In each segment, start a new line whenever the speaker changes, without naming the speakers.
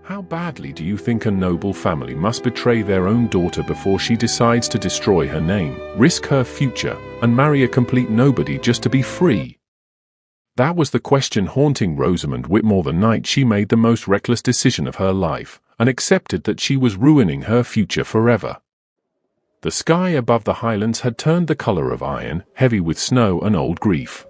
How badly do you think a noble family must betray their own daughter before she decides to destroy her name, risk her future, and marry a complete nobody just to be free? That was the question haunting Rosamund Whitmore the night she made the most reckless decision of her life, and accepted that she was ruining her future forever. The sky above the highlands had turned the color of iron, heavy with snow and old grief.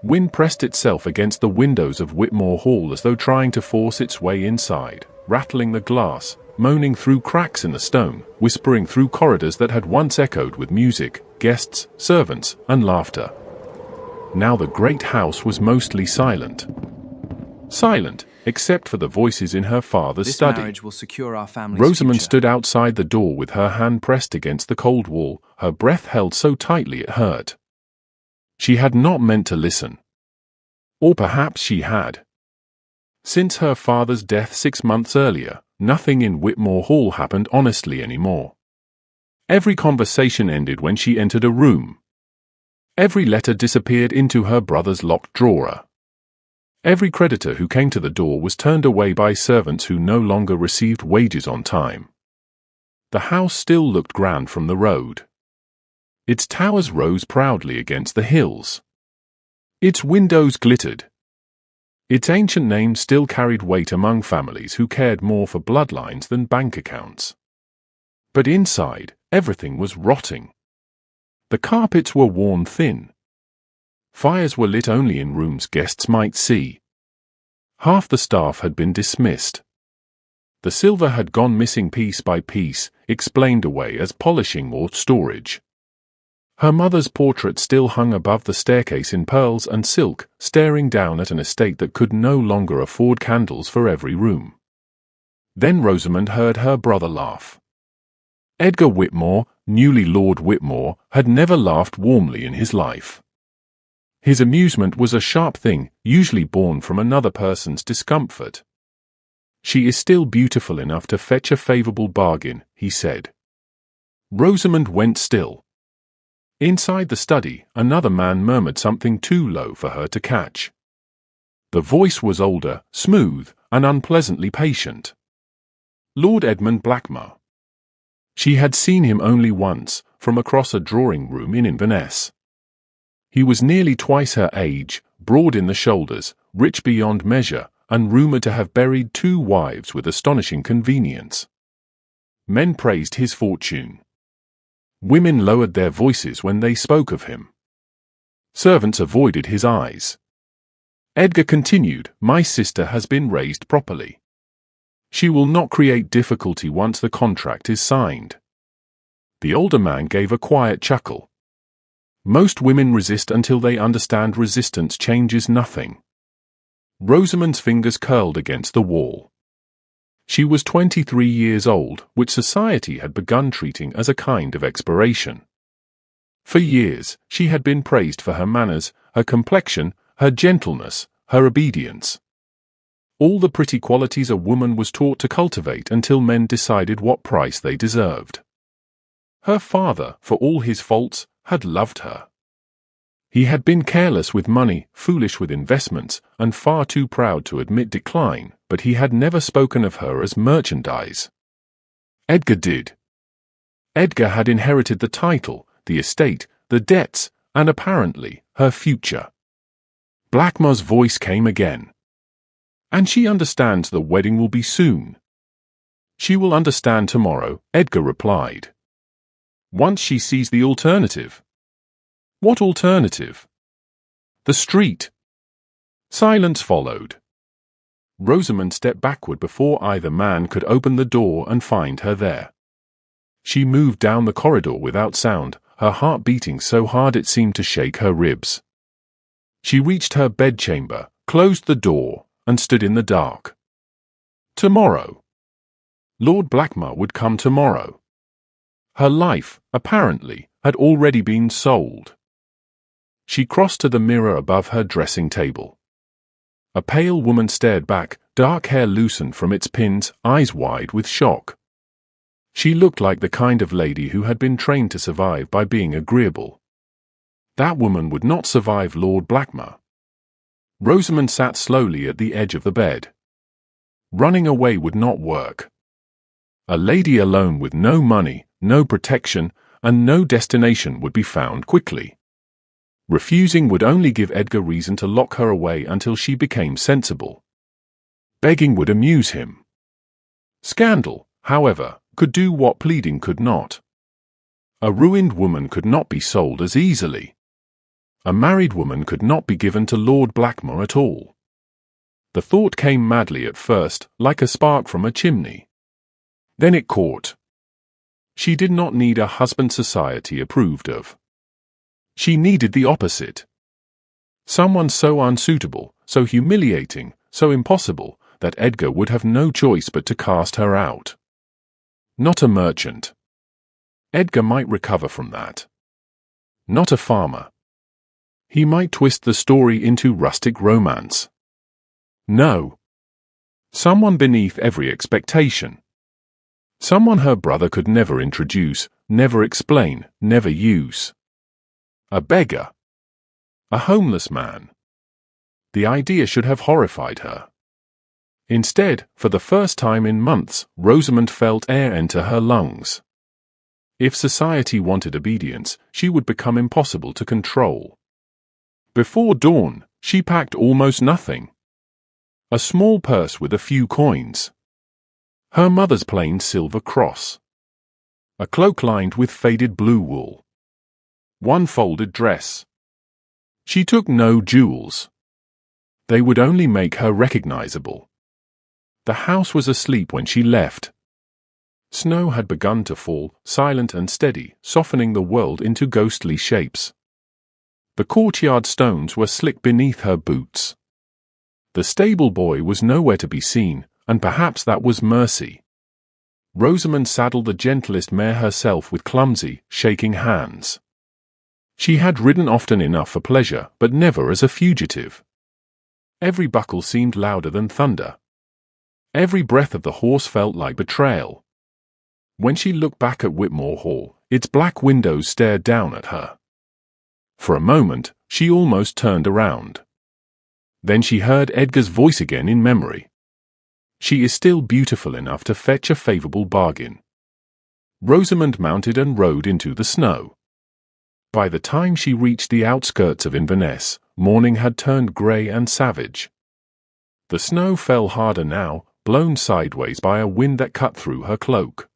Wind pressed itself against the windows of Whitmore Hall as though trying to force its way inside, rattling the glass, moaning through cracks in the stone, whispering through corridors that had once echoed with music, guests, servants, and laughter. Now the great house was mostly silent. Silent, except for the voices in her father's study.
This marriage will secure our family's
Rosamund
future.
stood outside the door with her hand pressed against the cold wall, her breath held so tightly it hurt. She had not meant to listen. Or perhaps she had. Since her father's death 6 months earlier, nothing in Whitmore Hall happened honestly anymore. Every conversation ended when she entered a room. Every letter disappeared into her brother's locked drawer. Every creditor who came to the door was turned away by servants who no longer received wages on time. The house still looked grand from the road. Its towers rose proudly against the hills. Its windows glittered. Its ancient name still carried weight among families who cared more for bloodlines than bank accounts. But inside, everything was rotting. The carpets were worn thin. Fires were lit only in rooms guests might see. Half the staff had been dismissed. The silver had gone missing piece by piece, explained away as polishing or storage. Her mother's portrait still hung above the staircase in pearls and silk, staring down at an estate that could no longer afford candles for every room. Then Rosamund heard her brother laugh. Edgar Whitmore, newly Lord Whitmore, had never laughed warmly in his life. His amusement was a sharp thing, usually born from another person's discomfort. "She is still beautiful enough to fetch a favorable bargain," he said. Rosamund went still. Inside the study, another man murmured something too low for her to catch. The voice was older, smooth, and unpleasantly patient. Lord Edmund Blackmer. She had seen him only once, from across a drawing-room in Inverness. He was nearly twice her age, broad in the shoulders, rich beyond measure, and rumoured to have buried 2 wives with astonishing convenience. Men praised his fortune. Women lowered their voices when they spoke of him. Servants avoided his eyes. Edgar continued, "My sister has been raised properly. She will not create difficulty once the contract is signed." The older man gave a quiet chuckle. Most women resist until they understand resistance changes nothing. Rosamund's fingers curled against the wall. She was 23 years old, which society had begun treating as a kind of expiration. For years, she had been praised for her manners, her complexion, her gentleness, her obedience. All the pretty qualities a woman was taught to cultivate until men decided what price they deserved. Her father, for all his faults, had loved her. He had been careless with money, foolish with investments, and far too proud to admit decline, but he had never spoken of her as merchandise. Edgar did. Edgar had inherited the title, the estate, the debts, and apparently, her future. Blackmore's voice came again. "And she understands the wedding will be soon." "She will understand tomorrow," Edgar replied. "Once she sees the alternative." "What alternative?" "The street." Silence followed. Rosamund stepped backward before either man could open the door and find her there. She moved down the corridor without sound, her heart beating so hard it seemed to shake her ribs. She reached her bedchamber, closed the door, and stood in the dark. Tomorrow. Lord Blackmer would come tomorrow. Her life, apparently, had already been sold. She crossed to the mirror above her dressing table. A pale woman stared back, dark hair loosened from its pins, eyes wide with shock. She looked like the kind of lady who had been trained to survive by being agreeable. That woman would not survive Lord Blackmer. Rosamund sat slowly at the edge of the bed. Running away would not work. A lady alone with no money, no protection, and no destination would be found quickly. Refusing would only give Edgar reason to lock her away until she became sensible. Begging would amuse him. Scandal, however, could do what pleading could not. A ruined woman could not be sold as easily. A married woman could not be given to Lord Blackmore at all. The thought came madly at first, like a spark from a chimney. Then it caught. She did not need a husband society approved of. She needed the opposite. Someone so unsuitable, so humiliating, so impossible, that Edgar would have no choice but to cast her out. Not a merchant. Edgar might recover from that. Not a farmer. He might twist the story into rustic romance. No. Someone beneath every expectation. Someone her brother could never introduce, never explain, never use. A beggar. A homeless man. The idea should have horrified her. Instead, for the first time in months, Rosamond felt air enter her lungs. If society wanted obedience, she would become impossible to control. Before dawn, she packed almost nothing. A small purse with a few coins. Her mother's plain silver cross. A cloak lined with faded blue wool. One folded dress. She took no jewels. They would only make her recognizable. The house was asleep when she left. Snow had begun to fall, silent and steady, softening the world into ghostly shapes. The courtyard stones were slick beneath her boots. The stable boy was nowhere to be seen, and perhaps that was mercy. Rosamond saddled the gentlest mare herself with clumsy, shaking hands. She had ridden often enough for pleasure, but never as a fugitive. Every buckle seemed louder than thunder. Every breath of the horse felt like betrayal. When she looked back at Whitmore Hall, its black windows stared down at her. For a moment, she almost turned around. Then she heard Edgar's voice again in memory. She is still beautiful enough to fetch a favorable bargain. Rosamond mounted and rode into the snow. By the time she reached the outskirts of Inverness, morning had turned grey and savage. The snow fell harder now, blown sideways by a wind that cut through her cloak.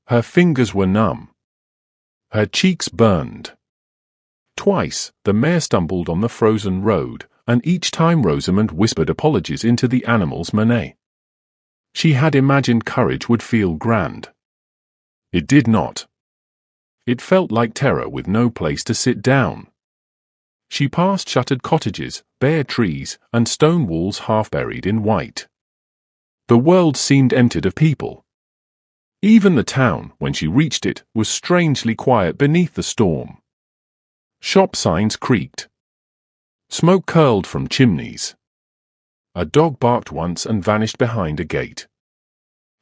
Her fingers were numb. Her cheeks burned. Twice, the mare stumbled on the frozen road, and each time Rosamond whispered apologies into the animal's mane. She had imagined courage would feel grand. It did not. It felt like terror with no place to sit down. She passed shuttered cottages, bare trees, and stone walls half buried in white. The world seemed emptied of people. Even the town, when she reached it, was strangely quiet beneath the storm. Shop signs creaked. Smoke curled from chimneys. A dog barked once and vanished behind a gate.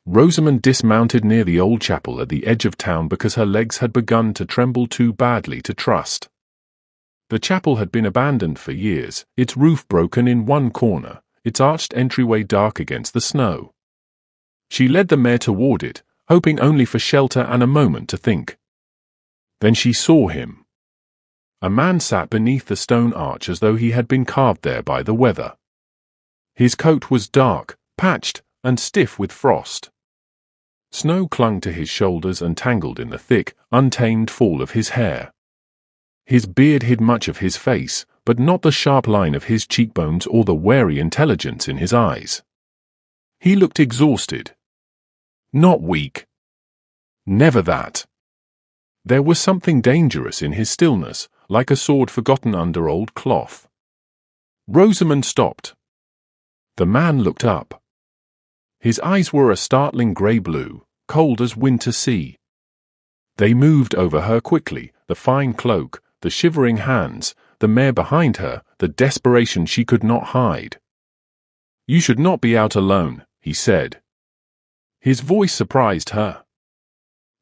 Rosamond dismounted near the old chapel at the edge of town because her legs had begun to tremble too badly to trust. The chapel had been abandoned for years, its roof broken in one corner, its arched entryway dark against the snow. She led the mare toward it, hoping only for shelter and a moment to think. Then she saw him. A man sat beneath the stone arch as though he had been carved there by the weather. His coat was dark, patched, and stiff with frost. Snow clung to his shoulders and tangled in the thick, untamed fall of his hair. His beard hid much of his face, but not the sharp line of his cheekbones or the wary intelligence in his eyes. He looked exhausted. Not weak. Never that. There was something dangerous in his stillness, like a sword forgotten under old cloth. Rosamond stopped. The man looked up. His eyes were a startling grey-blue, cold as winter sea. They moved over her quickly, the fine cloak, the shivering hands, the mare behind her, the desperation she could not hide. "You should not be out alone," he said. His voice surprised her.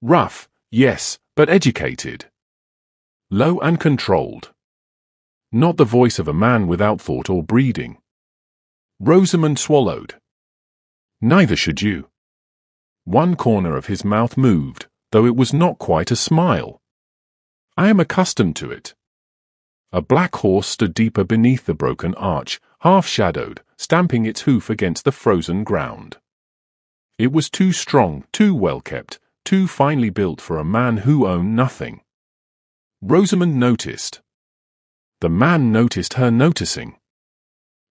Rough, yes, but educated. Low and controlled. Not the voice of a man without thought or breeding. Rosamond swallowed. Neither should you. One corner of his mouth moved, though it was not quite a smile. I am accustomed to it. A black horse stood deeper beneath the broken arch, half-shadowed, stamping its hoof against the frozen ground. It was too strong, too well-kept, too finely built for a man who owned nothing. Rosamond noticed. The man noticed her noticing.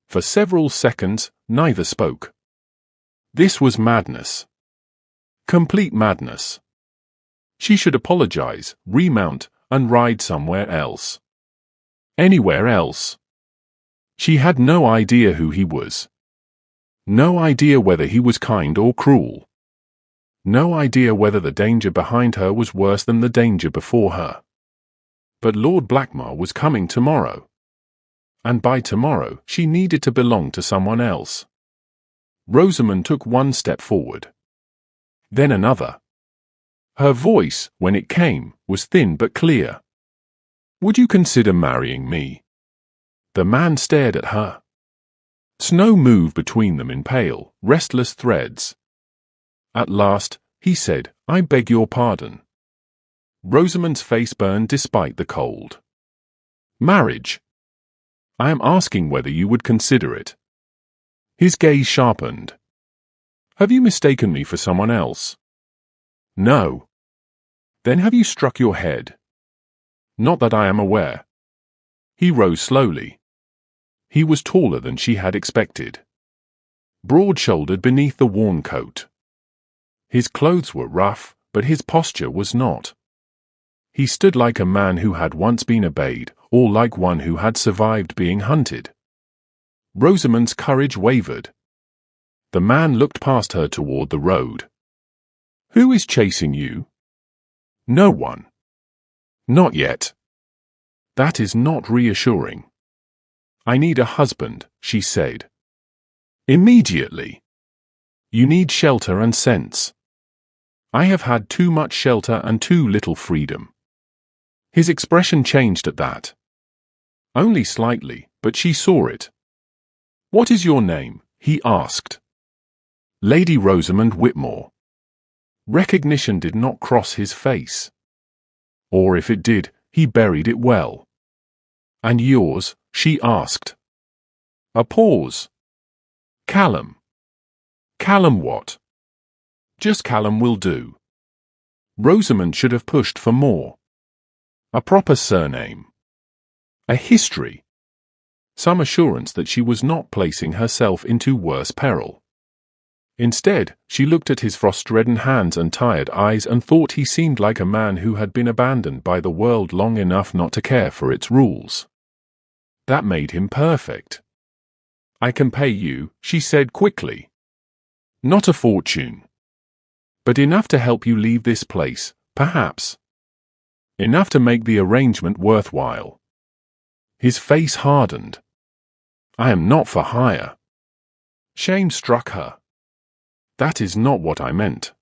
For several seconds, neither spoke. This was madness. Complete madness. She should apologize, remount, and ride somewhere else. Anywhere else. She had no idea who he was. No idea whether he was kind or cruel. No idea whether the danger behind her was worse than the danger before her. But Lord Blackmore was coming tomorrow. And by tomorrow she needed to belong to someone else. Rosamond took one step forward. Then another. Her voice, when it came, was thin but clear. Would you consider marrying me? The man stared at her. Snow moved between them in pale, restless threads. At last, he said, I beg your pardon. Rosamond's face burned despite the cold. Marriage. I am asking whether you would consider it. His gaze sharpened. Have you mistaken me for someone else? No. Then have you struck your head? Not that I am aware. He rose slowly. He was taller than she had expected. Broad-shouldered beneath the worn coat. His clothes were rough, but his posture was not. He stood like a man who had once been obeyed, or like one who had survived being hunted. Rosamond's courage wavered. The man looked past her toward the road. Who is chasing you? No one. Not yet. That is not reassuring. I need a husband, she said. Immediately. You need shelter and sense. I have had too much shelter and too little freedom. His expression changed at that. Only slightly, but she saw it. What is your name? He asked. Lady Rosamond Whitmore. Recognition did not cross his face. Or if it did, he buried it well. And yours? She asked. A pause. Callum. Callum what? Just Callum will do. Rosamond should have pushed for more. A proper surname. A history. Some assurance that she was not placing herself into worse peril. Instead, she looked at his frost-reddened hands and tired eyes and thought he seemed like a man who had been abandoned by the world long enough not to care for its rules. That made him perfect. I can pay you, she said quickly. Not a fortune. But enough to help you leave this place, perhaps. Enough to make the arrangement worthwhile. His face hardened. I am not for hire. Shame struck her. That is not what I meant.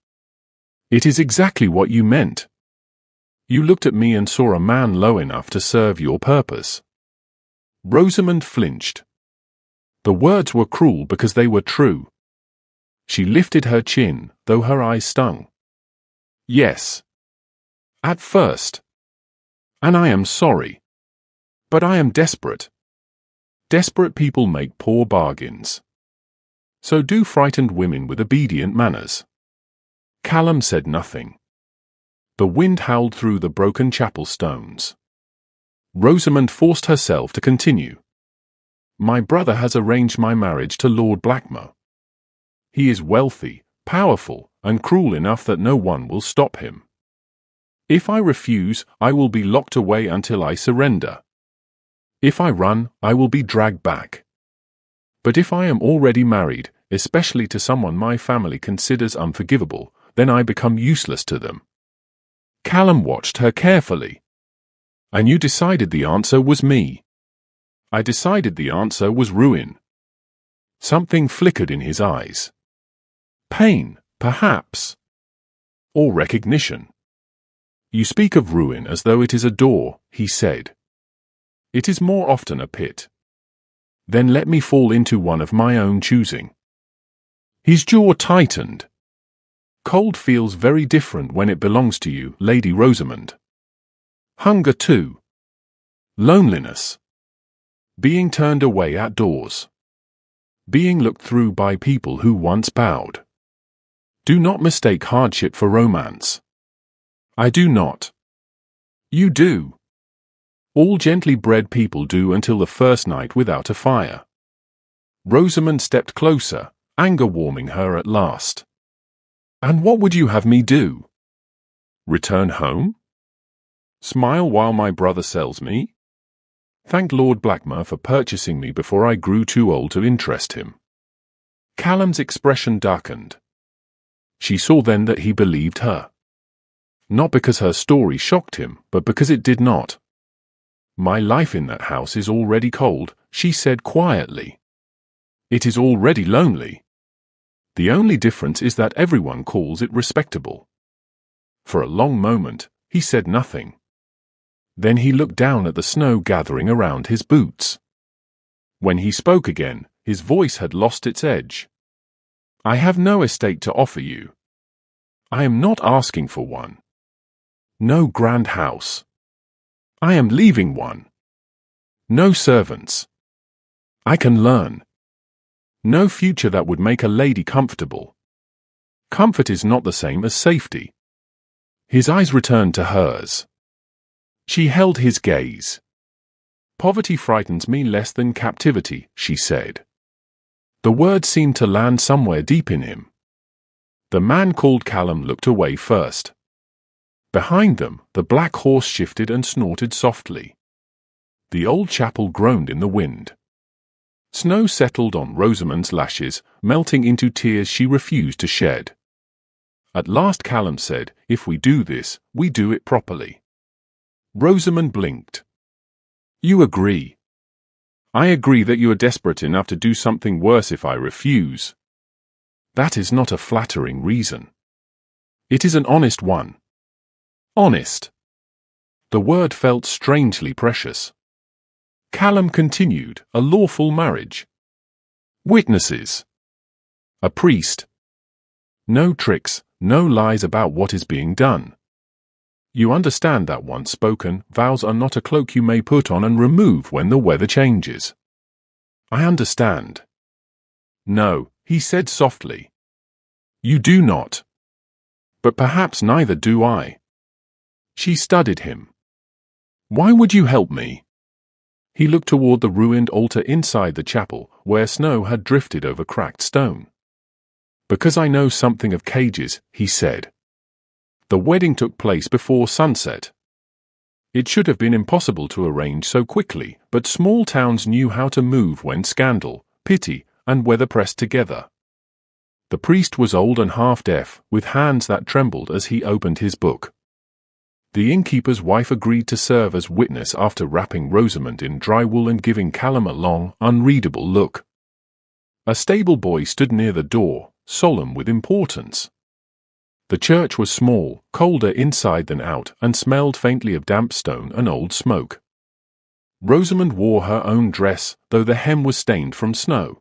It is exactly what you meant. You looked at me and saw a man low enough to serve your purpose. Rosamond flinched. The words were cruel because they were true. She lifted her chin, though her eyes stung. Yes. At first. And I am sorry. But I am desperate. Desperate people make poor bargains. So do frightened women with obedient manners. Callum said nothing. The wind howled through the broken chapel stones. Rosamond forced herself to continue. My brother has arranged my marriage to Lord Blackmore. He is wealthy, powerful, and cruel enough that no one will stop him. If I refuse, I will be locked away until I surrender. If I run, I will be dragged back. But if I am already married, especially to someone my family considers unforgivable, then I become useless to them. Callum watched her carefully. And you decided the answer was me. I decided the answer was ruin. Something flickered in his eyes. Pain, perhaps. Or recognition. You speak of ruin as though it is a door, he said. It is more often a pit. Then let me fall into one of my own choosing. His jaw tightened. Cold feels very different when it belongs to you, Lady Rosamond. Hunger too. Loneliness. Being turned away at doors. Being looked through by people who once bowed. Do not mistake hardship for romance. I do not. You do. All gently bred people do until the first night without a fire. Rosamond stepped closer, anger warming her at last. And what would you have me do? Return home? Smile while my brother sells me? Thank Lord Blackmer for purchasing me before I grew too old to interest him. Callum's expression darkened. She saw then that he believed her. Not because her story shocked him, but because it did not. My life in that house is already cold, she said quietly. It is already lonely. The only difference is that everyone calls it respectable. For a long moment, he said nothing. Then he looked down at the snow gathering around his boots. When he spoke again, his voice had lost its edge. I have no estate to offer you. I am not asking for one. No grand house. I am leaving one. No servants. I can learn. No future that would make a lady comfortable. Comfort is not the same as safety. His eyes returned to hers. She held his gaze. Poverty frightens me less than captivity, she said. The word seemed to land somewhere deep in him. The man called Callum looked away first. Behind them, the black horse shifted and snorted softly. The old chapel groaned in the wind. Snow settled on Rosamond's lashes, melting into tears she refused to shed. At last Callum said, if we do this, we do it properly. Rosamond blinked. You agree. I agree that you are desperate enough to do something worse if I refuse. That is not a flattering reason. It is an honest one. Honest. The word felt strangely precious. Callum continued, a lawful marriage. Witnesses. A priest. No tricks, no lies about what is being done. You understand that once spoken, vows are not a cloak you may put on and remove when the weather changes. I understand. No, he said softly. You do not. But perhaps neither do I. She studied him. Why would you help me? He looked toward the ruined altar inside the chapel, where snow had drifted over cracked stone. Because I know something of cages, he said. The wedding took place before sunset. It should have been impossible to arrange so quickly, but small towns knew how to move when scandal, pity, and weather pressed together. The priest was old and half-deaf, with hands that trembled as he opened his book. The innkeeper's wife agreed to serve as witness after wrapping Rosamond in dry wool and giving Callum a long, unreadable look. A stable boy stood near the door, solemn with importance. The church was small, colder inside than out, and smelled faintly of damp stone and old smoke. Rosamond wore her own dress, though the hem was stained from snow.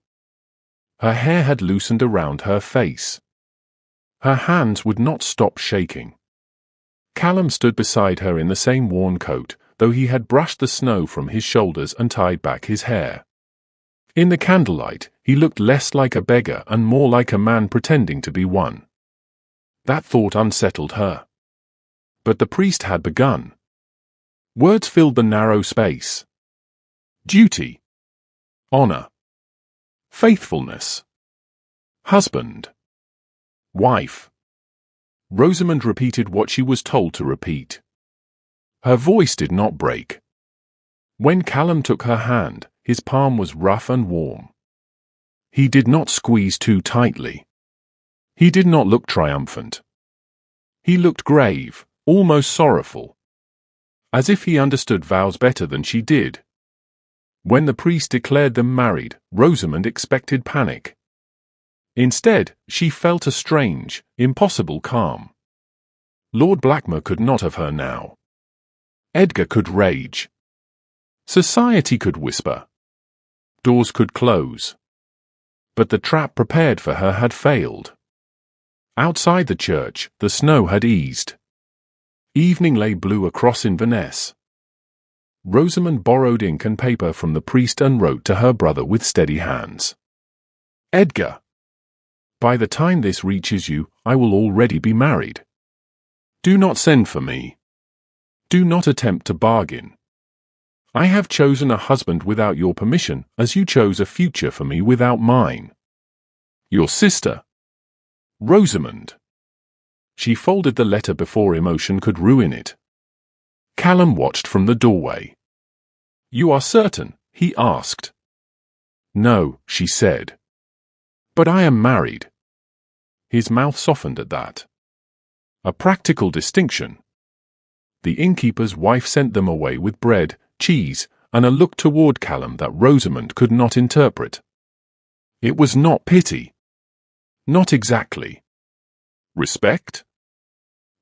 Her hair had loosened around her face. Her hands would not stop shaking. Callum stood beside her in the same worn coat, though he had brushed the snow from his shoulders and tied back his hair. In the candlelight, he looked less like a beggar and more like a man pretending to be one. That thought unsettled her. But the priest had begun. Words filled the narrow space. Duty. Honor. Faithfulness. Husband. Wife. Rosamond repeated what she was told to repeat. Her voice did not break. When Callum took her hand, his palm was rough and warm. He did not squeeze too tightly. He did not look triumphant. He looked grave, almost sorrowful. As if he understood vows better than she did. When the priest declared them married, Rosamond expected panic. Instead, she felt a strange, impossible calm. Lord Blackmer could not have her now. Edgar could rage. Society could whisper. Doors could close. But the trap prepared for her had failed. Outside the church, the snow had eased. Evening lay blue across Inverness. Rosamond borrowed ink and paper from the priest and wrote to her brother with steady hands. Edgar, by the time this reaches you, I will already be married. Do not send for me. Do not attempt to bargain. I have chosen a husband without your permission, as you chose a future for me without mine. Your sister, Rosamond. She folded the letter before emotion could ruin it. Callum watched from the doorway. You are certain? He asked. No, she said. But I am married. His mouth softened at that. A practical distinction. The innkeeper's wife sent them away with bread, cheese, and a look toward Callum that Rosamond could not interpret. It was not pity. Not exactly. Respect?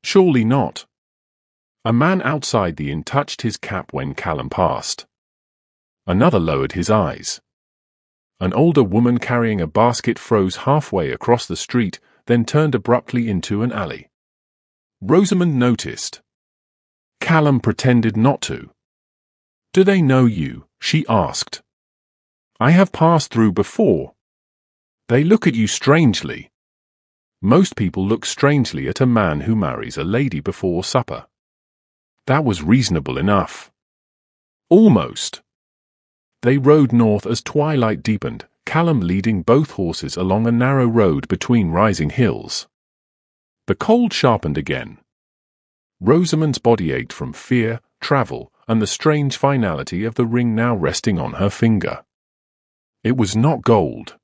Surely not. A man outside the inn touched his cap when Callum passed. Another lowered his eyes. An older woman carrying a basket froze halfway across the street, then turned abruptly into an alley. Rosamond noticed. Callum pretended not to. Do they know you? She asked. I have passed through before. They look at you strangely. Most people look strangely at a man who marries a lady before supper. That was reasonable enough. Almost. They rode north as twilight deepened, Callum leading both horses along a narrow road between rising hills. The cold sharpened again. Rosamond's body ached from fear, travel, and the strange finality of the ring now resting on her finger. It was not gold.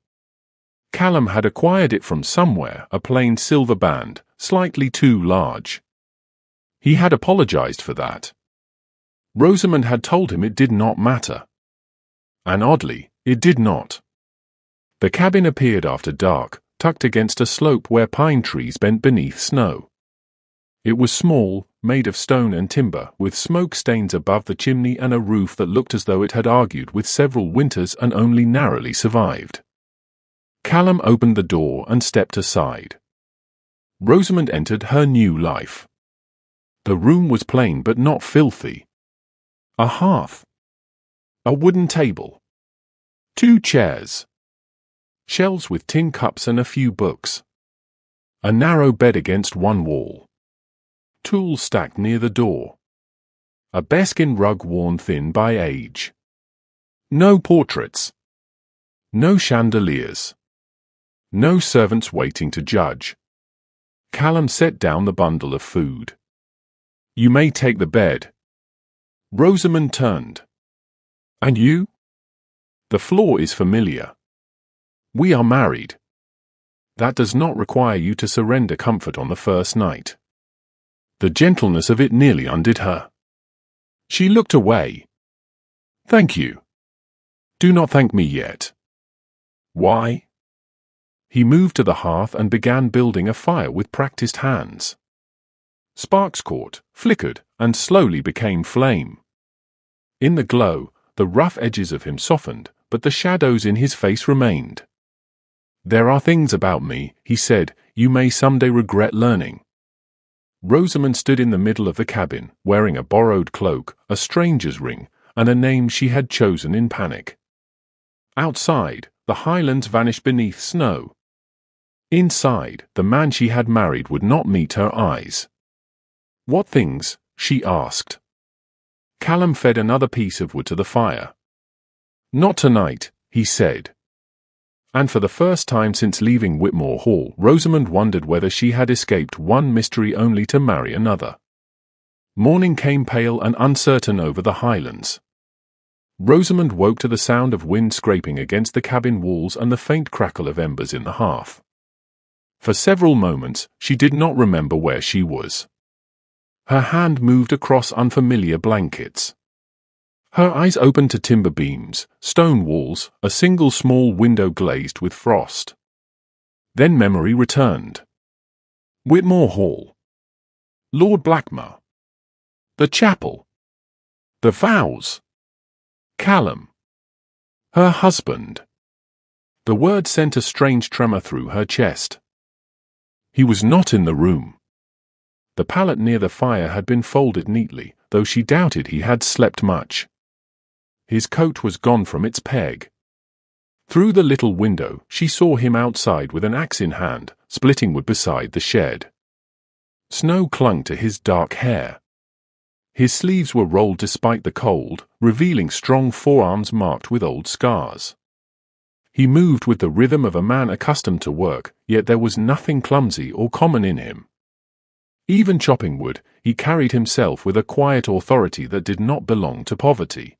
Callum had acquired it from somewhere, a plain silver band, slightly too large. He had apologized for that. Rosamond had told him it did not matter. And oddly, it did not. The cabin appeared after dark, tucked against a slope where pine trees bent beneath snow. It was small, made of stone and timber, with smoke stains above the chimney and a roof that looked as though it had argued with several winters and only narrowly survived. Callum opened the door and stepped aside. Rosamond entered her new life. The room was plain but not filthy. A hearth. A wooden table. 2 chairs. Shelves with tin cups and a few books. A narrow bed against one wall. Tools stacked near the door. A bearskin rug worn thin by age. No portraits. No chandeliers. No servants waiting to judge. Callum set down the bundle of food. You may take the bed. Rosamond turned. And you? The floor is familiar. We are married. That does not require you to surrender comfort on the first night. The gentleness of it nearly undid her. She looked away. Thank you. Do not thank me yet. Why? He moved to the hearth and began building a fire with practiced hands. Sparks caught, flickered, and slowly became flame. In the glow, the rough edges of him softened, but the shadows in his face remained. There are things about me, he said, you may someday regret learning. Rosamond stood in the middle of the cabin, wearing a borrowed cloak, a stranger's ring, and a name she had chosen in panic. Outside, the highlands vanished beneath snow. Inside, the man she had married would not meet her eyes. What things? She asked. Callum fed another piece of wood to the fire. Not tonight, he said. And for the first time since leaving Whitmore Hall, Rosamond wondered whether she had escaped one mystery only to marry another. Morning came pale and uncertain over the highlands. Rosamond woke to the sound of wind scraping against the cabin walls and the faint crackle of embers in the hearth. For several moments, she did not remember where she was. Her hand moved across unfamiliar blankets. Her eyes opened to timber beams, stone walls, a single small window glazed with frost. Then memory returned. Whitmore Hall. Lord Blackmer. The chapel. The vows. Callum. Her husband. The word sent a strange tremor through her chest. He was not in the room. The pallet near the fire had been folded neatly, though she doubted he had slept much. His coat was gone from its peg. Through the little window, she saw him outside with an axe in hand, splitting wood beside the shed. Snow clung to his dark hair. His sleeves were rolled despite the cold, revealing strong forearms marked with old scars. He moved with the rhythm of a man accustomed to work, yet there was nothing clumsy or common in him. Even chopping wood, he carried himself with a quiet authority that did not belong to poverty.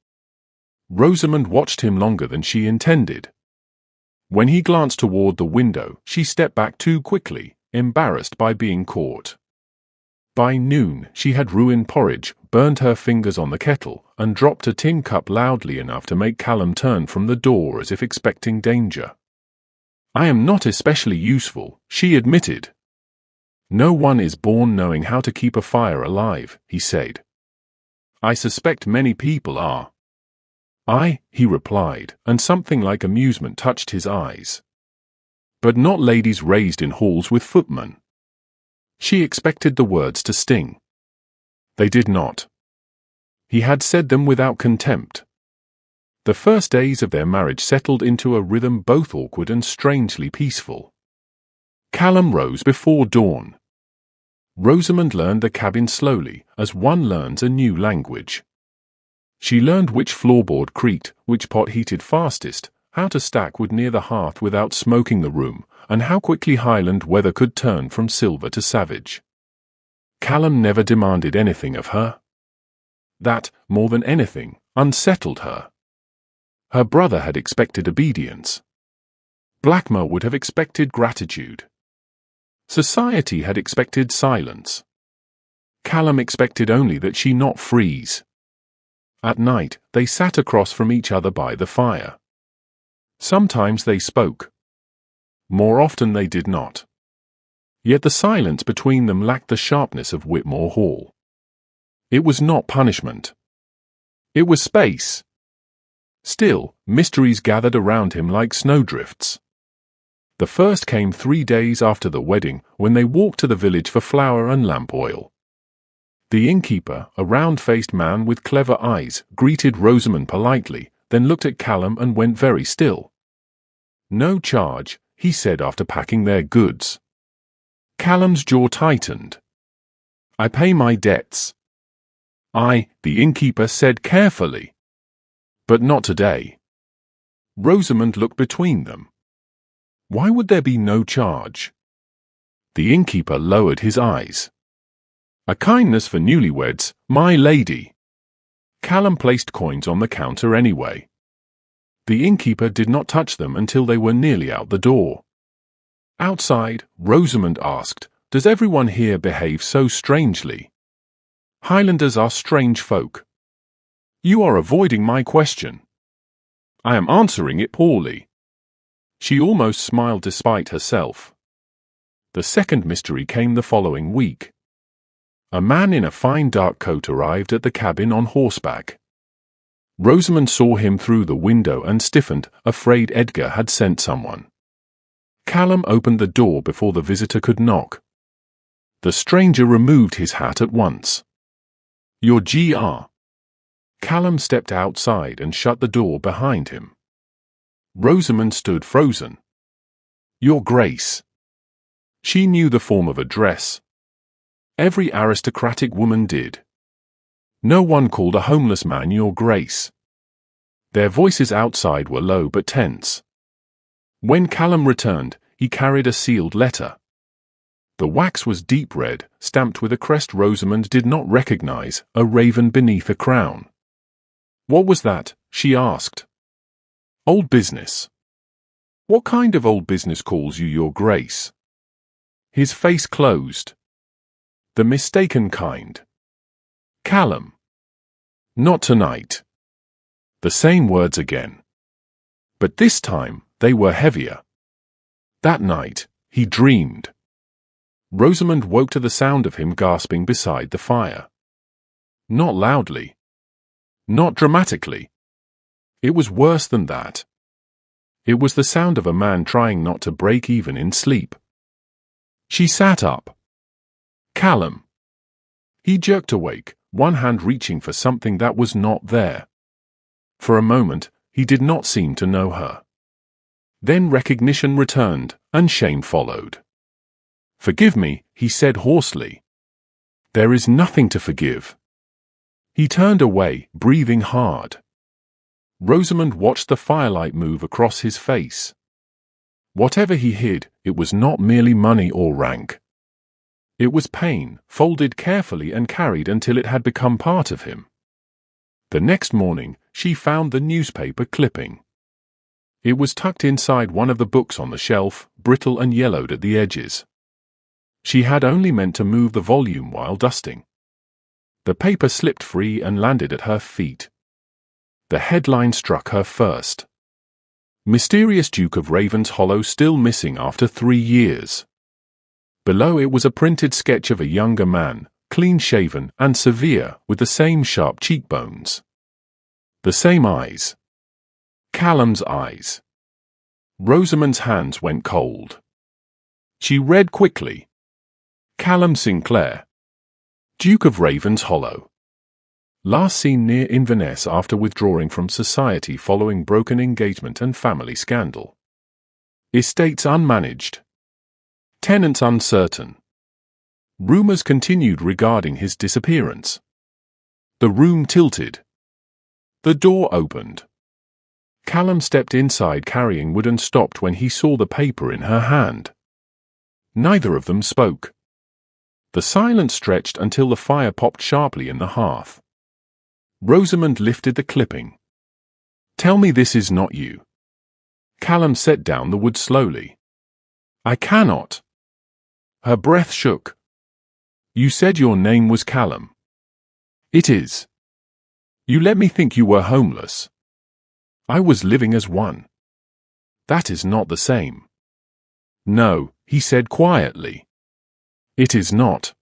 Rosamond watched him longer than she intended. When he glanced toward the window, she stepped back too quickly, embarrassed by being caught. By noon, she had ruined porridge, burned her fingers on the kettle, and dropped a tin cup loudly enough to make Callum turn from the door as if expecting danger. "I am not especially useful," she admitted. "No one is born knowing how to keep a fire alive," he said. "I suspect many people are." He replied, and something like amusement touched his eyes. "But not ladies raised in halls with footmen." She expected the words to sting. They did not. He had said them without contempt. The first days of their marriage settled into a rhythm both awkward and strangely peaceful. Callum rose before dawn. Rosamond learned the cabin slowly, as one learns a new language. She learned which floorboard creaked, which pot heated fastest, how to stack wood near the hearth without smoking the room, and how quickly Highland weather could turn from silver to savage. Callum never demanded anything of her. That, more than anything, unsettled her. Her brother had expected obedience. Blackmer would have expected gratitude. Society had expected silence. Callum expected only that she not freeze. At night, they sat across from each other by the fire. Sometimes they spoke. More often they did not. Yet the silence between them lacked the sharpness of Whitmore Hall. It was not punishment. It was space. Still, mysteries gathered around him like snowdrifts. The first came 3 days after the wedding, when they walked to the village for flour and lamp oil. The innkeeper, a round-faced man with clever eyes, greeted Rosamond politely, then looked at Callum and went very still. "No charge," he said after packing their goods. Callum's jaw tightened. "I pay my debts." The innkeeper said carefully. "But not today." Rosamond looked between them. Why would there be no charge? The innkeeper lowered his eyes. "A kindness for newlyweds, my lady." Callum placed coins on the counter anyway. The innkeeper did not touch them until they were nearly out the door. Outside, Rosamond asked, "Does everyone here behave so strangely?" "Highlanders are strange folk." "You are avoiding my question." "I am answering it poorly." She almost smiled despite herself. The second mystery came the following week. A man in a fine dark coat arrived at the cabin on horseback. Rosamond saw him through the window and stiffened, afraid Edgar had sent someone. Callum opened the door before the visitor could knock. The stranger removed his hat at once. "Your GR." Callum stepped outside and shut the door behind him. Rosamond stood frozen. "Your Grace." She knew the form of address. Every aristocratic woman did. No one called a homeless man Your Grace. Their voices outside were low but tense. When Callum returned, he carried a sealed letter. The wax was deep red, stamped with a crest Rosamond did not recognize, a raven beneath a crown. "What was that?" she asked. "Old business." "What kind of old business calls you Your Grace?" His face closed. "The mistaken kind." "Callum." "Not tonight." The same words again. But this time, they were heavier. That night, he dreamed. Rosamond woke to the sound of him gasping beside the fire. Not loudly. Not dramatically. It was worse than that. It was the sound of a man trying not to break even in sleep. She sat up. Callum. He jerked awake, one hand reaching for something that was not there. For a moment, he did not seem to know her. Then recognition returned, and shame followed. "Forgive me," he said hoarsely. "There is nothing to forgive." He turned away, breathing hard. Rosamond watched the firelight move across his face. Whatever he hid, it was not merely money or rank. It was pain, folded carefully and carried until it had become part of him. The next morning, she found the newspaper clipping. It was tucked inside one of the books on the shelf, brittle and yellowed at the edges. She had only meant to move the volume while dusting. The paper slipped free and landed at her feet. The headline struck her first. Mysterious Duke of Ravenshollow still missing after 3 years. Below it was a printed sketch of a younger man, clean-shaven and severe, with the same sharp cheekbones. The same eyes. Callum's eyes. Rosamond's hands went cold. She read quickly. Callum Sinclair, Duke of Ravenshollow. Last seen near Inverness after withdrawing from society following broken engagement and family scandal. Estates unmanaged. Tenants uncertain. Rumours continued regarding his disappearance. The room tilted. The door opened. Callum stepped inside carrying wood and stopped when he saw the paper in her hand. Neither of them spoke. The silence stretched until the fire popped sharply in the hearth. Rosamond lifted the clipping. "Tell me this is not you." Callum set down the wood slowly. "I cannot." Her breath shook. "You said your name was Callum." "It is." "You let me think you were homeless." "I was living as one." "That is not the same." "No," he said quietly. "It is not."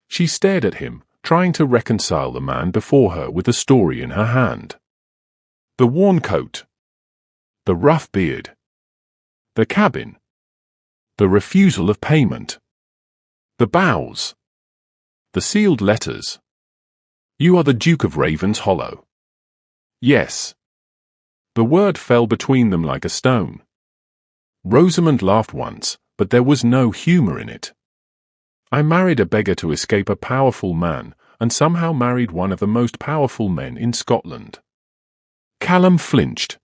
She stared at him, trying to reconcile the man before her with the story in her hand. The worn coat. The rough beard. The cabin. The refusal of payment. The bows. The sealed letters. "You are the Duke of Ravenshollow." "Yes." The word fell between them like a stone. Rosamond laughed once, but there was no humour in it. "I married a beggar to escape a powerful man, and somehow married one of the most powerful men in Scotland." Callum flinched.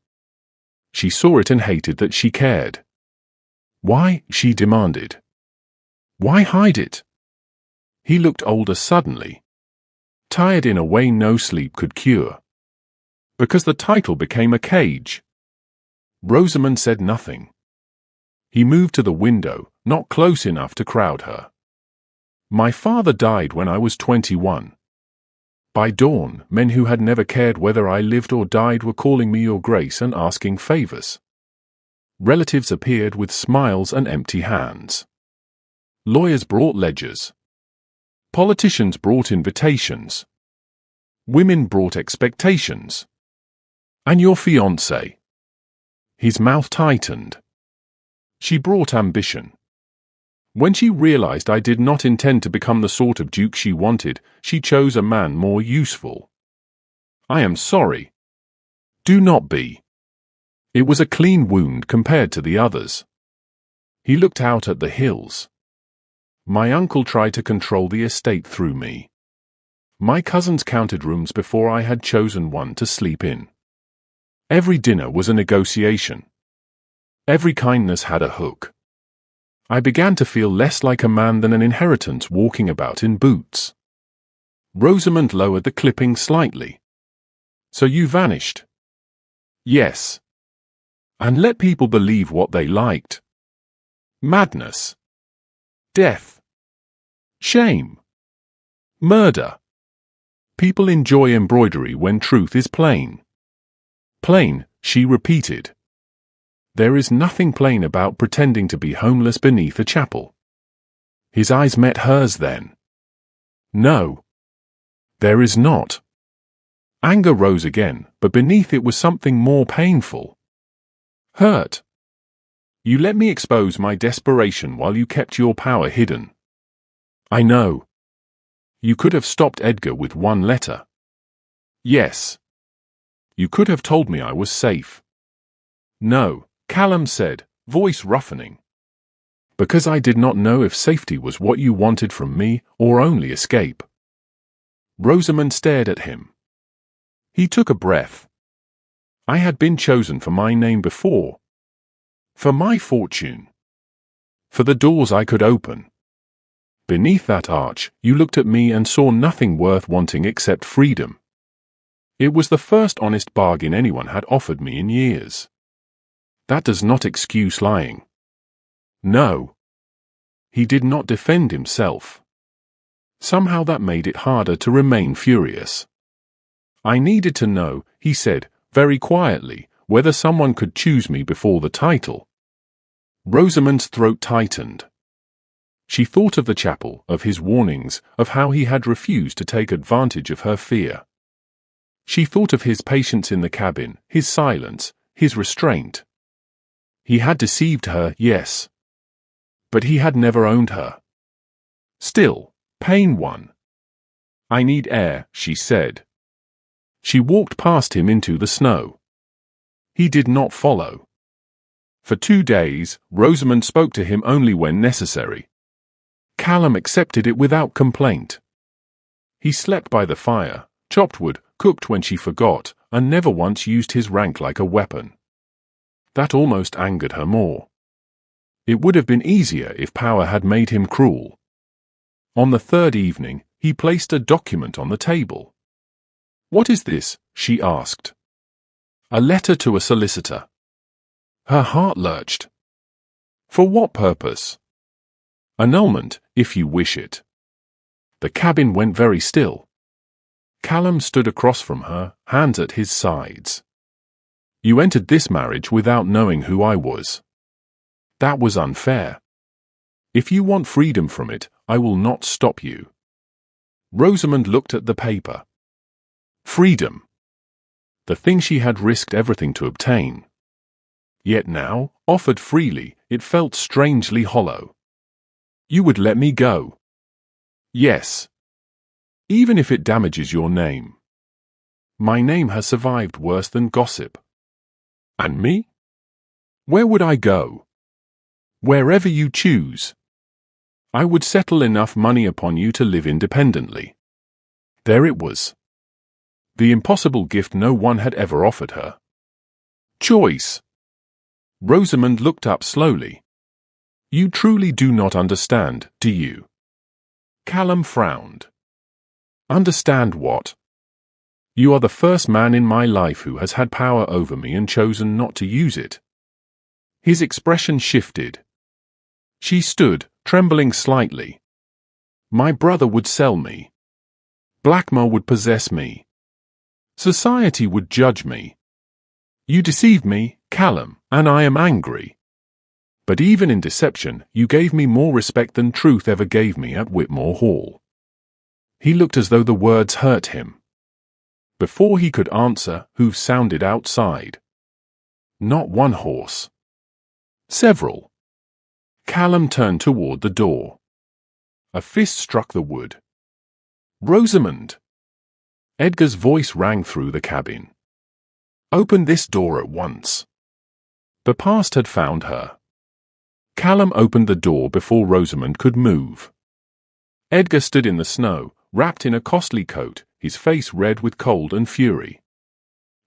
She saw it and hated that she cared. "Why?" she demanded. "Why hide it?" He looked older suddenly. Tired in a way no sleep could cure. "Because the title became a cage." Rosamond said nothing. He moved to the window, not close enough to crowd her. "My father died when I was 21. By dawn, men who had never cared whether I lived or died were calling me Your Grace and asking favors. Relatives appeared with smiles and empty hands. Lawyers brought ledgers. Politicians brought invitations. Women brought expectations. And your fiancé." His mouth tightened. "She brought ambition. When she realized I did not intend to become the sort of duke she wanted, she chose a man more useful. I am sorry." "Do not be." It was a clean wound compared to the others. He looked out at the hills. "My uncle tried to control the estate through me. My cousins counted rooms before I had chosen one to sleep in. Every dinner was a negotiation. Every kindness had a hook. I began to feel less like a man than an inheritance walking about in boots." Rosamond lowered the clipping slightly. "So you vanished?" "Yes. And let people believe what they liked. Madness. Death. Shame. Murder. People enjoy embroidery when truth is plain." "Plain," she repeated. "There is nothing plain about pretending to be homeless beneath a chapel." His eyes met hers then. "No. There is not." Anger rose again, but beneath it was something more painful. Hurt. You let me expose my desperation while you kept your power hidden. I know. You could have stopped Edgar with one letter. Yes. You could have told me I was safe. No, Callum said, voice roughening. Because I did not know if safety was what you wanted from me or only escape. Rosamond stared at him. He took a breath. I had been chosen for my name before. For my fortune. For the doors I could open. Beneath that arch, you looked at me and saw nothing worth wanting except freedom. It was the first honest bargain anyone had offered me in years. That does not excuse lying. No. He did not defend himself. Somehow that made it harder to remain furious. I needed to know, he said, very quietly, whether someone could choose me before the title. Rosamond's throat tightened. She thought of the chapel, of his warnings, of how he had refused to take advantage of her fear. She thought of his patience in the cabin, his silence, his restraint. He had deceived her, yes. But he had never owned her. Still, pain won. I need air, she said. She walked past him into the snow. He did not follow. For 2 days, Rosamond spoke to him only when necessary. Callum accepted it without complaint. He slept by the fire, chopped wood, cooked when she forgot, and never once used his rank like a weapon. That almost angered her more. It would have been easier if power had made him cruel. On the 3rd evening, he placed a document on the table. What is this? She asked. A letter to a solicitor. Her heart lurched. For what purpose? Annulment, if you wish it. The cabin went very still. Callum stood across from her, hands at his sides. You entered this marriage without knowing who I was. That was unfair. If you want freedom from it, I will not stop you. Rosamond looked at the paper. Freedom. The thing she had risked everything to obtain. Yet now, offered freely, it felt strangely hollow. You would let me go? Yes. Even if it damages your name. My name has survived worse than gossip. And me? Where would I go? Wherever you choose. I would settle enough money upon you to live independently. There it was. The impossible gift no one had ever offered her. Choice. Rosamond looked up slowly. You truly do not understand, do you? Callum frowned. Understand what? You are the first man in my life who has had power over me and chosen not to use it. His expression shifted. She stood, trembling slightly. My brother would sell me. Blackmore would possess me. Society would judge me. You deceived me, Callum, and I am angry. But even in deception, you gave me more respect than truth ever gave me at Whitmore Hall. He looked as though the words hurt him. Before he could answer, hooves sounded outside. Not one horse. Several. Callum turned toward the door. A fist struck the wood. Rosamond! Edgar's voice rang through the cabin. Open this door at once. The past had found her. Callum opened the door before Rosamond could move. Edgar stood in the snow, wrapped in a costly coat, his face red with cold and fury.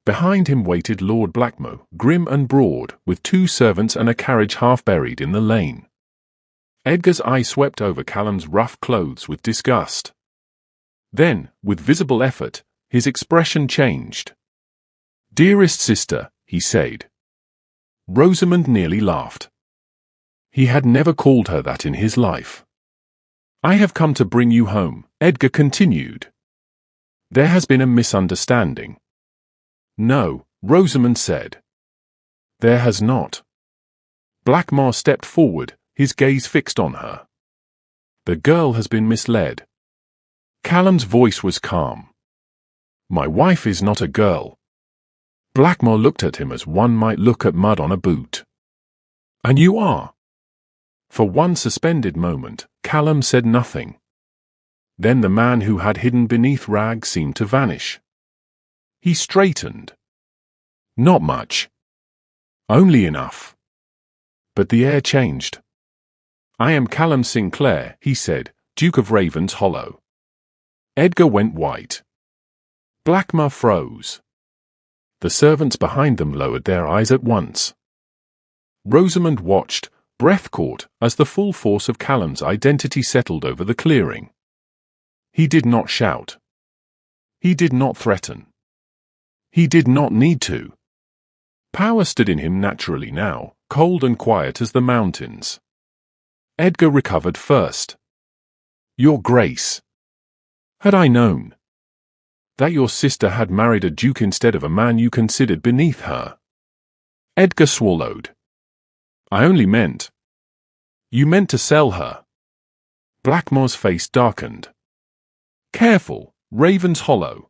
Behind him waited Lord Blackmore, grim and broad, with 2 servants and a carriage half buried in the lane. Edgar's eye swept over Callum's rough clothes with disgust. Then, with visible effort, his expression changed. Dearest sister, he said. Rosamond nearly laughed. He had never called her that in his life. I have come to bring you home, Edgar continued. There has been a misunderstanding. No, Rosamond said. There has not. Blackmore stepped forward, his gaze fixed on her. The girl has been misled. Callum's voice was calm. My wife is not a girl. Blackmore looked at him as one might look at mud on a boot. "And you are?" For one suspended moment, Callum said nothing. Then the man who had hidden beneath rags seemed to vanish. He straightened. "Not much. Only enough." But the air changed. "I am Callum Sinclair," he said, "Duke of Ravens Hollow." Edgar went white. Blackmore froze. The servants behind them lowered their eyes at once. Rosamond watched, breath caught, as the full force of Callum's identity settled over the clearing. He did not shout. He did not threaten. He did not need to. Power stood in him naturally now, cold and quiet as the mountains. Edgar recovered first. "Your Grace. Had I known that your sister had married a duke instead of a man you considered beneath her?" Edgar swallowed. "I only meant—" "You meant to sell her." Blackmore's face darkened. "Careful, Ravens Hollow."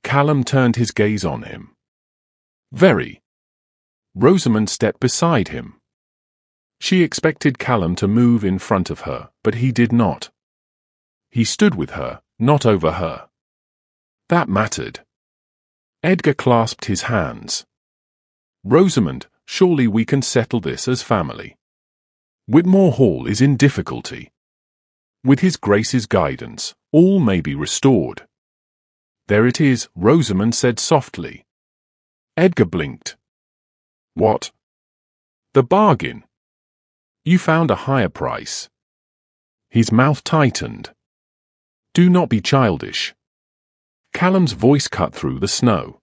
Callum turned his gaze on him. "Very." Rosamond stepped beside him. She expected Callum to move in front of her, but he did not. He stood with her, not over her. That mattered. Edgar clasped his hands. "Rosamond, surely we can settle this as family. Whitmore Hall is in difficulty. With His Grace's guidance, all may be restored." "There it is," Rosamond said softly. Edgar blinked. "What?" "The bargain. You found a higher price." His mouth tightened. "Do not be childish." Callum's voice cut through the snow.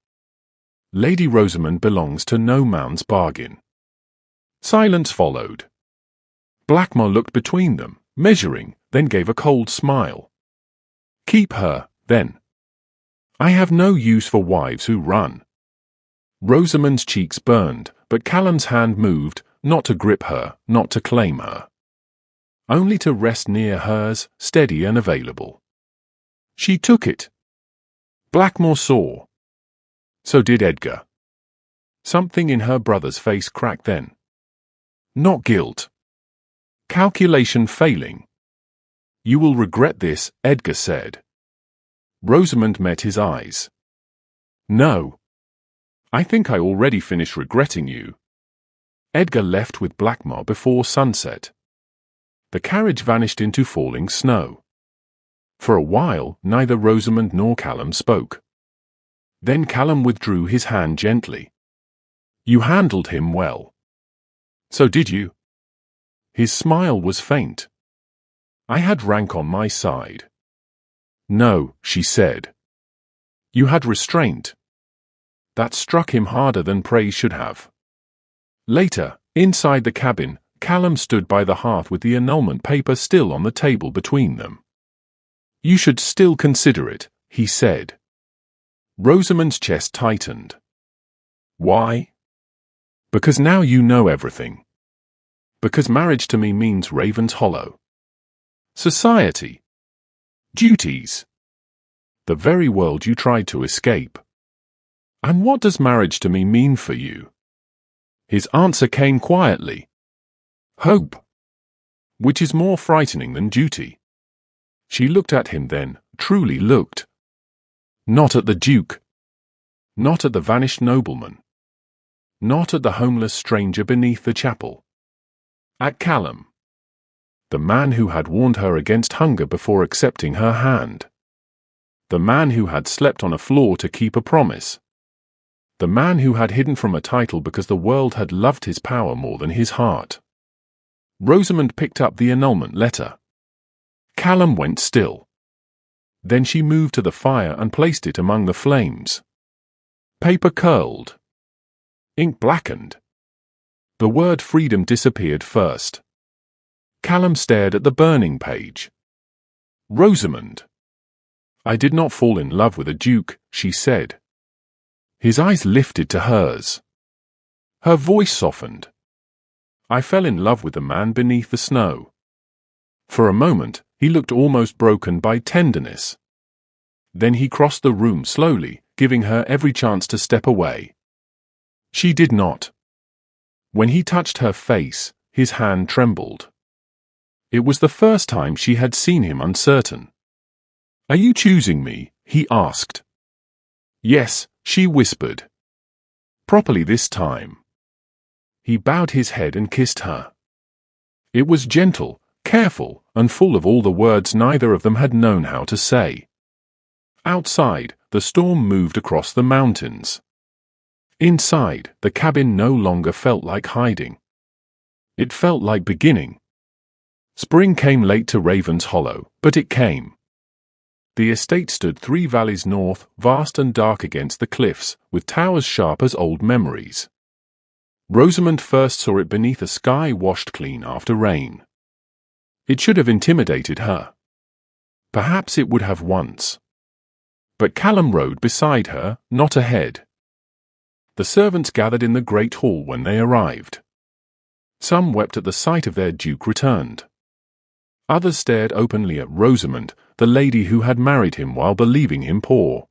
"Lady Rosamond belongs to no man's bargain." Silence followed. Blackmore looked between them, measuring, then gave a cold smile. "Keep her, then. I have no use for wives who run." Rosamond's cheeks burned, but Callum's hand moved, not to grip her, not to claim her. Only to rest near hers, steady and available. She took it. Blackmore saw. So did Edgar. Something in her brother's face cracked then. Not guilt. Calculation failing. "You will regret this," Edgar said. Rosamond met his eyes. "No. I think I already finished regretting you." Edgar left with Blackmore before sunset. The carriage vanished into falling snow. For a while, neither Rosamond nor Callum spoke. Then Callum withdrew his hand gently. "You handled him well." "So did you." His smile was faint. "I had rank on my side." "No," she said. "You had restraint." That struck him harder than praise should have. Later, inside the cabin, Callum stood by the hearth with the annulment paper still on the table between them. "You should still consider it," he said. Rosamond's chest tightened. "Why?" "Because now you know everything. Because marriage to me means Ravens Hollow. Society. Duties. The very world you tried to escape. And what does marriage to me mean for you?" His answer came quietly. "Hope. Which is more frightening than duty." She looked at him then, truly looked. Not at the Duke. Not at the vanished nobleman. Not at the homeless stranger beneath the chapel. At Callum. The man who had warned her against hunger before accepting her hand. The man who had slept on a floor to keep a promise. The man who had hidden from a title because the world had loved his power more than his heart. Rosamond picked up the annulment letter. Callum went still. Then she moved to the fire and placed it among the flames. Paper curled. Ink blackened. The word freedom disappeared first. Callum stared at the burning page. "Rosamond." "I did not fall in love with a duke," she said. His eyes lifted to hers. Her voice softened. "I fell in love with the man beneath the snow." For a moment, he looked almost broken by tenderness. Then he crossed the room slowly, giving her every chance to step away. She did not. When he touched her face, his hand trembled. It was the first time she had seen him uncertain. "Are you choosing me?" he asked. "Yes," she whispered. "Properly this time." He bowed his head and kissed her. It was gentle, careful, and full of all the words neither of them had known how to say. Outside, the storm moved across the mountains. Inside, the cabin no longer felt like hiding. It felt like beginning. Spring came late to Raven's Hollow, but it came. The estate stood 3 valleys north, vast and dark against the cliffs, with towers sharp as old memories. Rosamond first saw it beneath a sky washed clean after rain. It should have intimidated her. Perhaps it would have once. But Callum rode beside her, not ahead. The servants gathered in the great hall when they arrived. Some wept at the sight of their duke returned. Others stared openly at Rosamond, the lady who had married him while believing him poor.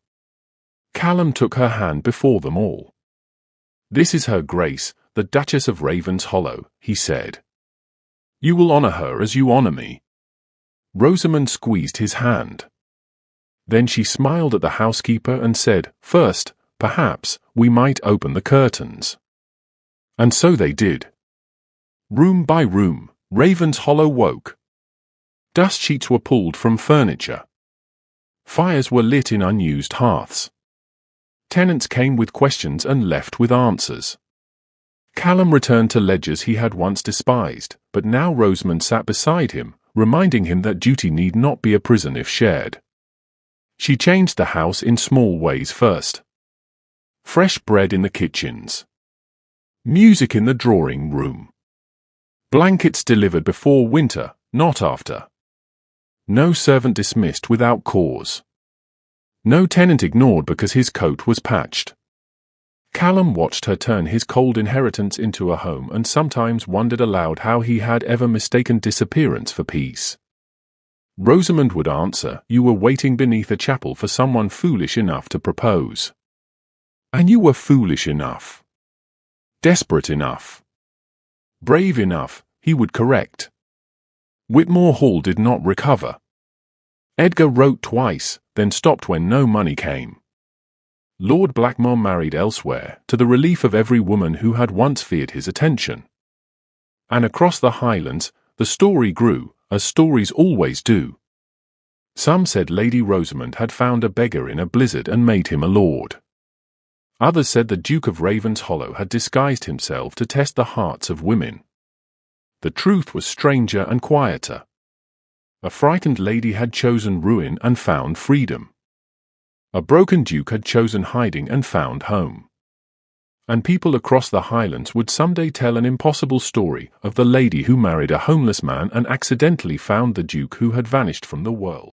Callum took her hand before them all. "This is her Grace, the Duchess of Raven's Hollow," he said. "You will honor her as you honor me." Rosamond squeezed his hand. Then she smiled at the housekeeper and said, "First, perhaps, we might open the curtains." And so they did. Room by room, Raven's Hollow woke. Dust sheets were pulled from furniture. Fires were lit in unused hearths. Tenants came with questions and left with answers. Callum returned to ledgers he had once despised, but now Rosamond sat beside him, reminding him that duty need not be a prison if shared. She changed the house in small ways first. Fresh bread in the kitchens. Music in the drawing room. Blankets delivered before winter, not after. No servant dismissed without cause. No tenant ignored because his coat was patched. Callum watched her turn his cold inheritance into a home and sometimes wondered aloud how he had ever mistaken disappearance for peace. Rosamond would answer, "You were waiting beneath a chapel for someone foolish enough to propose. And you were foolish enough. Desperate enough. Brave enough," he would correct. Whitmore Hall did not recover. Edgar wrote twice, then stopped when no money came. Lord Blackmore married elsewhere, to the relief of every woman who had once feared his attention. And across the Highlands, the story grew, as stories always do. Some said Lady Rosamond had found a beggar in a blizzard and made him a lord. Others said the Duke of Raven's Hollow had disguised himself to test the hearts of women. The truth was stranger and quieter. A frightened lady had chosen ruin and found freedom. A broken duke had chosen hiding and found home. And people across the Highlands would someday tell an impossible story of the lady who married a homeless man and accidentally found the duke who had vanished from the world.